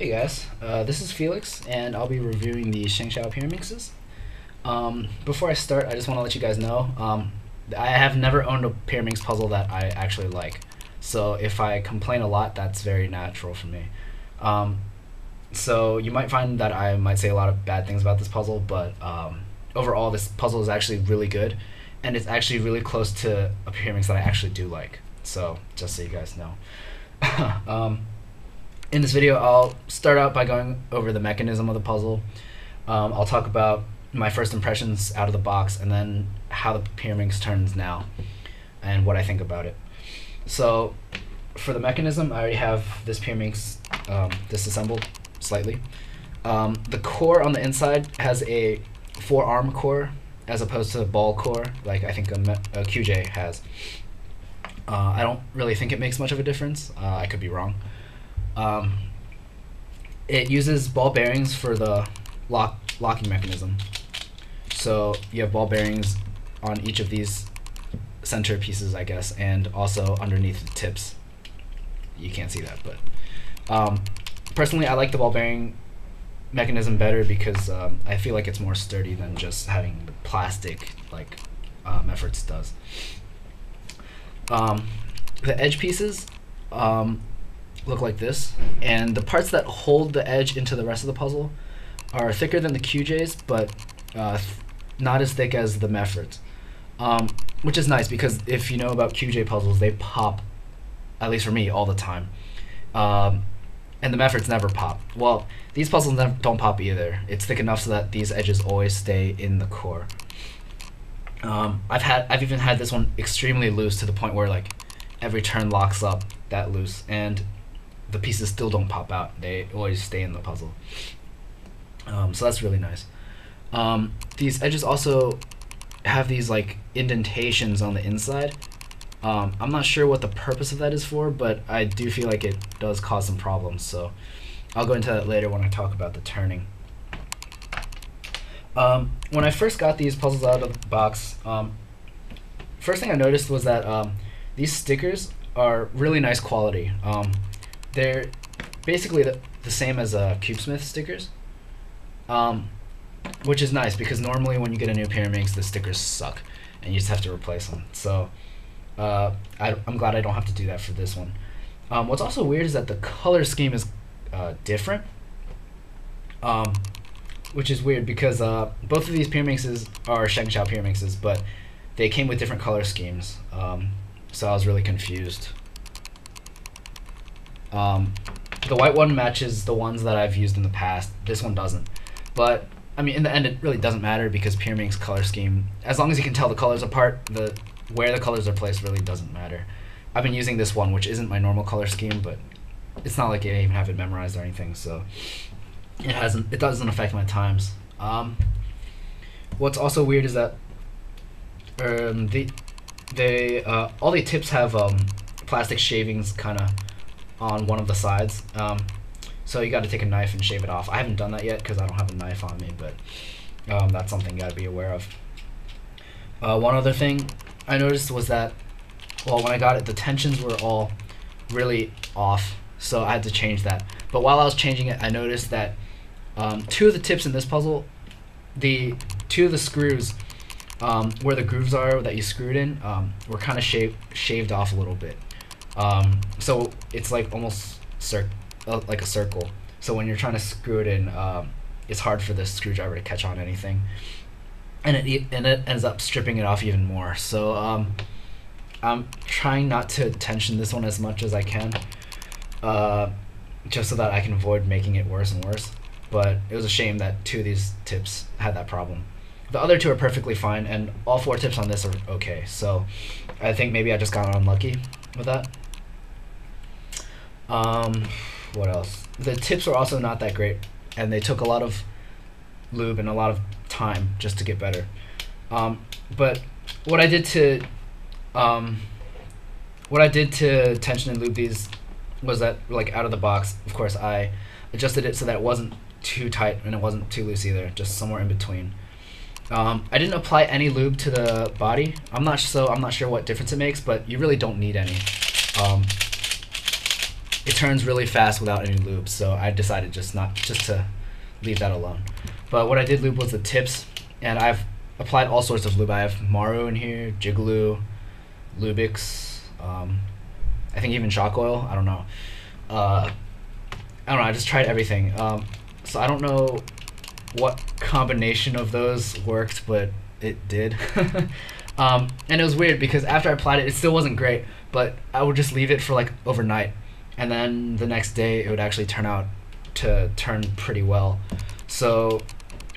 Hey guys, this is Felix, and I'll be reviewing the ShengShou Pyraminxes. Before I start, I just want to let you guys know I have never owned a Pyraminx puzzle that I actually like. So if I complain a lot, that's very natural for me. So you might find that I might say a lot of bad things about this puzzle, but overall, this puzzle is actually really good, and it's actually really close to a Pyraminx that I actually do like. So just so you guys know. In this video, I'll start out by going over the mechanism of the puzzle. I'll talk about my first impressions out of the box, and then how the Pyraminx turns now, and what I think about it. So, for the mechanism, I already have this Pyraminx disassembled slightly. The core on the inside has a 4-arm core, as opposed to a ball core, like I think a QJ has. I don't really think it makes much of a difference. I could be wrong. It uses ball bearings for the locking mechanism. So you have ball bearings on each of these center pieces, I guess, and also underneath the tips. You can't see that, but personally, I like the ball bearing mechanism better because I feel like it's more sturdy than just having the plastic like Efforts does. The edge pieces look like this, and the parts that hold the edge into the rest of the puzzle are thicker than the QJs, but not as thick as the Efforts, which is nice because if you know about QJ puzzles, they pop, at least for me, all the time, and the Efforts never pop. Well, these puzzles don't pop either. It's thick enough so that these edges always stay in the core. I've even had this one extremely loose to the point where like every turn locks up that loose, and the pieces still don't pop out. They always stay in the puzzle. So that's really nice. These edges also have these like indentations on the inside. I'm not sure what the purpose of that is for, but I do feel like it does cause some problems. So I'll go into that later when I talk about the turning. When I first got these puzzles out of the box, first thing I noticed was that these stickers are really nice quality. They're basically the same as CubeSmith stickers, which is nice because normally when you get a new Pyraminx, the stickers suck and you just have to replace them. So I'm glad I don't have to do that for this one. What's also weird is that the color scheme is different, which is weird because both of these Pyraminxes are ShengShou Pyraminxes, but they came with different color schemes. So I was really confused. The white one matches the ones that I've used in the past. This one doesn't. But I mean, in the end, it really doesn't matter because Pyraminx color scheme, as long as you can tell the colors apart, where the colors are placed really doesn't matter. I've been using this one, which isn't my normal color scheme, but it's not like I even have it memorized or anything, so it doesn't affect my times. What's also weird is that all the tips have plastic shavings kind of on one of the sides, so you got to take a knife and shave it off. I haven't done that yet because I don't have a knife on me, but that's something you got to be aware of. One other thing I noticed was that, well, when I got it, the tensions were all really off, so I had to change that. But while I was changing it, I noticed that two of the tips in this puzzle, two of the screws where the grooves are that you screwed in were kind of shaved off a little bit. So it's like almost like a circle. So when you're trying to screw it in, it's hard for the screwdriver to catch on anything, and it ends up stripping it off even more. So I'm trying not to tension this one as much as I can, just so that I can avoid making it worse and worse. But it was a shame that two of these tips had that problem. The other two are perfectly fine, and all 4 tips on this are okay. So I think maybe I just got unlucky with that. What else? The tips were also not that great, and they took a lot of lube and a lot of time just to get better. But what I did to tension and lube these was that, like, out of the box, of course, I adjusted it so that it wasn't too tight and it wasn't too loose either, just somewhere in between. I didn't apply any lube to the body. I'm not sure what difference it makes, but you really don't need any. it turns really fast without any lube, so I decided just to leave that alone. But what I did lube was the tips, and I've applied all sorts of lube. I have Maru in here, Jigaloo, Lubix, I think even shock oil. I don't know. I don't know. I just tried everything. So I don't know what combination of those worked, but it did. And it was weird because after I applied it, it still wasn't great, but I would just leave it for like overnight, and then the next day it would actually turn pretty well. So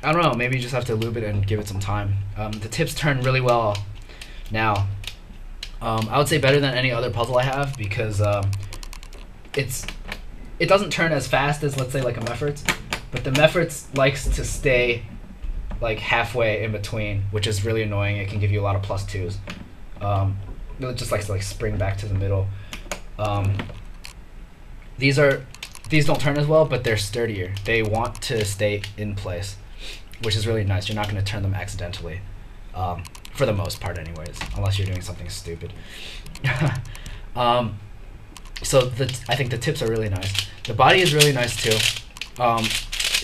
I don't know, maybe you just have to lube it and give it some time. The tips turn really well now. I would say better than any other puzzle I have, because it doesn't turn as fast as, let's say, like a Mefferts, but the Mefferts likes to stay like halfway in between, which is really annoying. It can give you a lot of +2s. It just likes to like spring back to the middle. These don't turn as well, but they're sturdier. They want to stay in place, which is really nice. You're not going to turn them accidentally, for the most part anyways, unless you're doing something stupid. So I think the tips are really nice. The body is really nice too.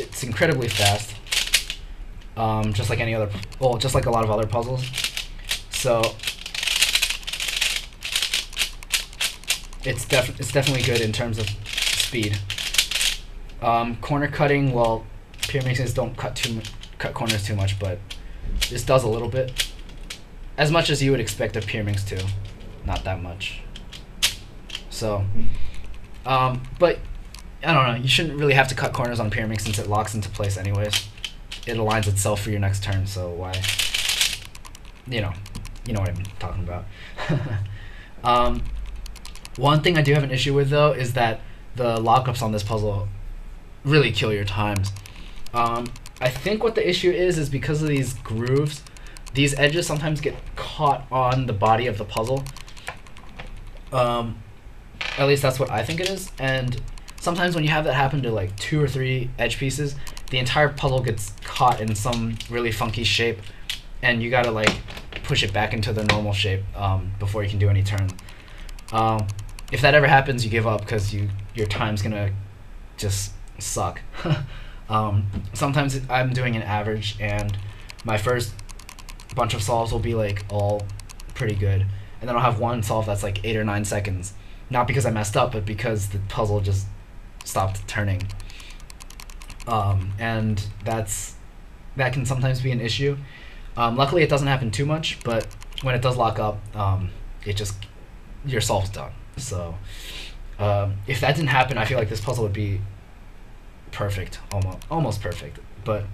It's incredibly fast, just like any other, well, just like a lot of other puzzles. So it's definitely good in terms of speed. Corner cutting, well, Pyraminxes don't cut corners too much, but this does a little bit, as much as you would expect a Pyraminx to, not that much. So, but I don't know. You shouldn't really have to cut corners on Pyraminx since it locks into place anyways. It aligns itself for your next turn, so why? You know what I'm talking about. One thing I do have an issue with though is that the lockups on this puzzle really kill your times. I think what the issue is because of these grooves, these edges sometimes get caught on the body of the puzzle. At least that's what I think it is, and sometimes when you have that happen to like 2 or 3 edge pieces, the entire puzzle gets caught in some really funky shape, and you gotta like push it back into the normal shape before you can do any turn. If that ever happens, you give up because your time's gonna just suck. Sometimes I'm doing an average, and my first bunch of solves will be like all pretty good, and then I'll have one solve that's like 8 or 9 seconds. Not because I messed up, but because the puzzle just stopped turning. And that can sometimes be an issue. Luckily, it doesn't happen too much, but when it does lock up, your solve's done. So if that didn't happen, I feel like this puzzle would be perfect, almost perfect. But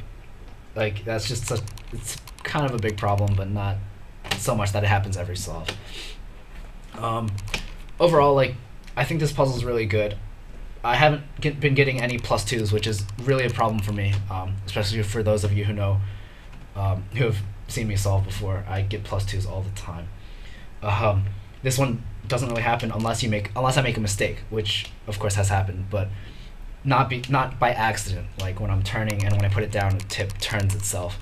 like that's just it's kind of a big problem, but not so much that it happens every solve. Overall, like, I think this puzzle is really good. I haven't been getting any +2s, which is really a problem for me, especially for those of you who know, who have seen me solve before. I get +2s all the time. This one doesn't really happen unless I make a mistake, which of course has happened, but not by accident. Like when I'm turning and when I put it down, the tip turns itself.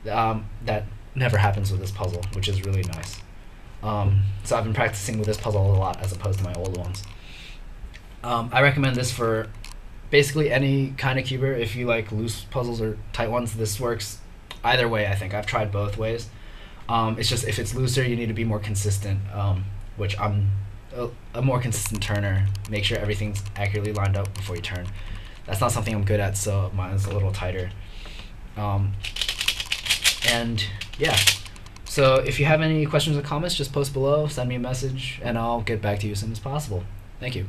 That never happens with this puzzle, which is really nice. So I've been practicing with this puzzle a lot as opposed to my old ones. I recommend this for basically any kind of cuber. If you like loose puzzles or tight ones, this works either way. I think I've tried both ways. It's just if it's looser, you need to be more consistent, which I'm a more consistent turner. Make sure everything's accurately lined up before you turn. That's not something I'm good at, so mine's a little tighter. And yeah. So if you have any questions or comments, just post below, send me a message, and I'll get back to you as soon as possible. Thank you.